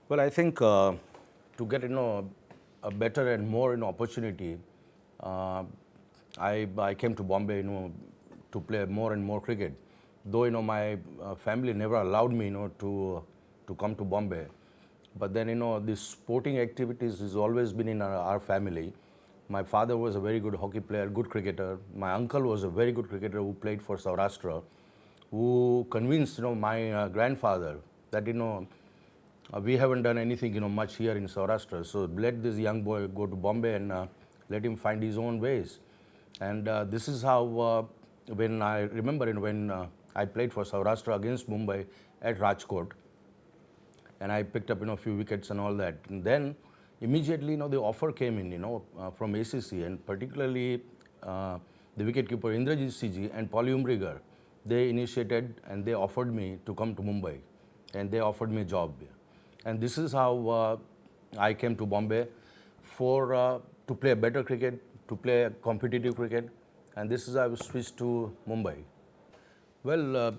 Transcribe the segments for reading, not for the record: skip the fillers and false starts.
Well, I think to get a better and more opportunity, uh, I came to Bombay to play more and more cricket. Though my family never allowed me to come to Bombay, but then the sporting activities has always been in our family. My father was a very good hockey player, good cricketer. My uncle was a very good cricketer who played for Saurashtra, who convinced my grandfather that we haven't done anything much here in Saurashtra, so let this young boy go to Bombay and let him find his own ways. And this is how when I remember when I played for Saurashtra against Mumbai at Rajkot, and I picked up a few wickets and all that. And then immediately the offer came in from ACC, and particularly the wicketkeeper Indrajit CG and Paul Umbriger, they initiated and they offered me to come to Mumbai, and they offered me a job. And this is how I came to Bombay for to play better cricket, to play competitive cricket, and this is how I switched to Mumbai. Well,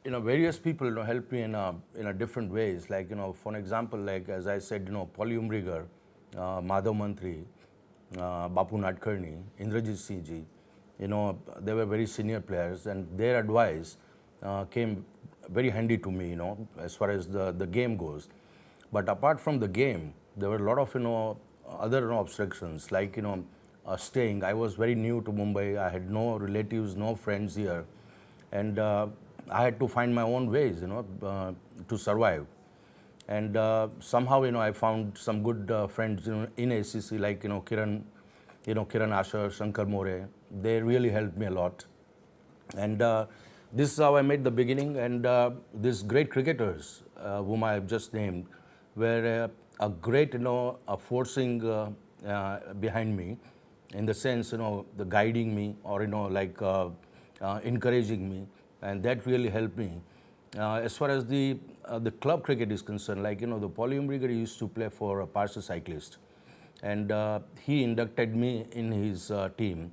various people help me in a different ways. Like for an example, like as I said, Paul Umbriger, Madhav Mantri, Bapu Nadkarni, Indrajit CG, they were very senior players, and their advice came very handy to me, as far as the game goes. But apart from the game, there were a lot of other obstructions, like staying. I was very new to Mumbai. I had no relatives, no friends here, and I had to find my own ways, to survive. And somehow, I found some good friends, in ACC, like Kiran, Kiran Asher, Shankar More. They really helped me a lot. And this is how I made the beginning. And these great cricketers, whom I have just named, were a great, a forcing behind me, in the sense, the guiding me, or like encouraging me, and that really helped me. As far as the club cricket is concerned, like the Paul Umbriger used to play for a Parsi Cyclist, and he inducted me in his team.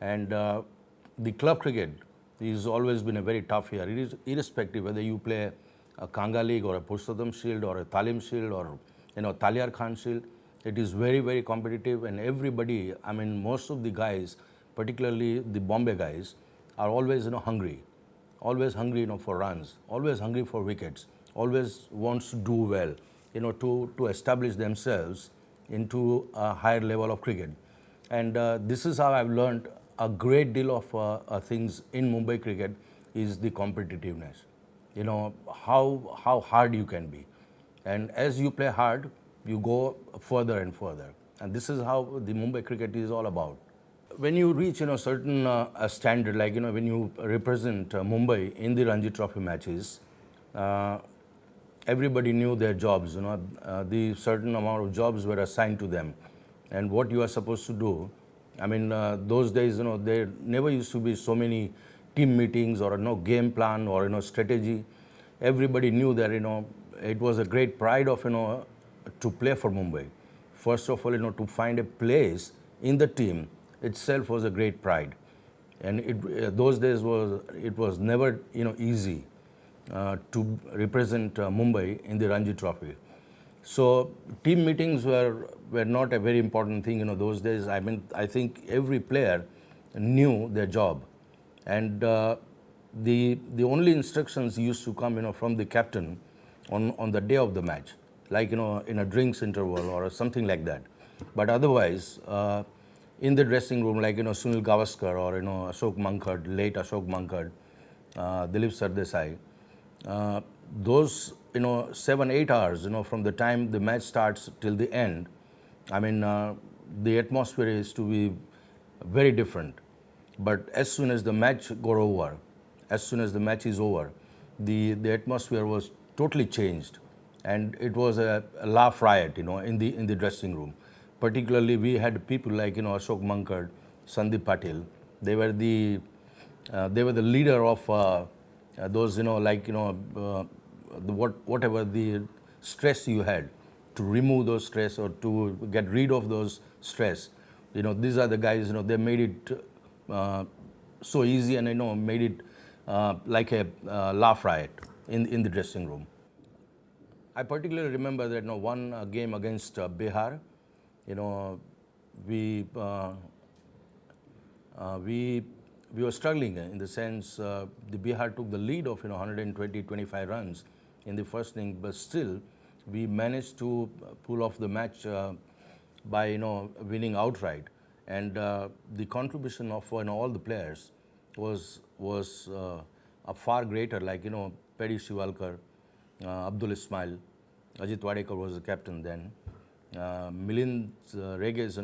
And the club cricket has always been a very tough here. It is irrespective whether you play a Kanga League or a Purushottam Shield or a Talim Shield or Talyar Khan Shield. It is very, very competitive, and everybody, I mean, most of the guys, particularly the Bombay guys, are always hungry, always hungry for runs, always hungry for wickets, always wants to do well, to establish themselves into a higher level of cricket. And this is how I've learned a great deal of things in Mumbai cricket is the competitiveness. How hard you can be. And as you play hard, you go further and further. And this is how the Mumbai cricket is all about. When you reach a certain standard, like when you represent Mumbai in the Ranji Trophy matches, uh, everybody knew their jobs. The certain amount of jobs were assigned to them, and what you are supposed to do. I mean, those days, there never used to be so many team meetings or no game plan or strategy. Everybody knew that it was a great pride of to play for Mumbai. First of all, to find a place in the team itself was a great pride, and those days it was never easy to represent Mumbai in the Ranji Trophy. So team meetings were not a very important thing those days. I mean, I think every player knew their job, and the only instructions used to come from the captain on the day of the match, like in a drinks interval or something like that. But otherwise, in the dressing room, like Sunil Gavaskar or Ashok Mankad, late Ashok Mankad, Dilip Sardesai, those 7-8 hours from the time the match starts till the end, I mean, the atmosphere is to be very different. But as soon as the match got over, as soon as the match is over, the atmosphere was totally changed, and it was a laugh riot in the dressing room. Particularly, we had people like Ashok Mankad, Sandeep Patil. They were the leader of those like whatever the stress you had, to remove those stress or to get rid of those stress. These are the guys. They made it so easy, and made it like a laugh riot in the dressing room. I particularly remember that one game against Bihar. You know, we uh, uh, we we were struggling in the sense the Bihar took the lead of 120-25 runs in the first inning, but still we managed to pull off the match by winning outright. And the contribution of all the players was a far greater. Like Paddy Shivalkar, Abdul Ismail, Ajit Wadekar was the captain then. Milind Rege's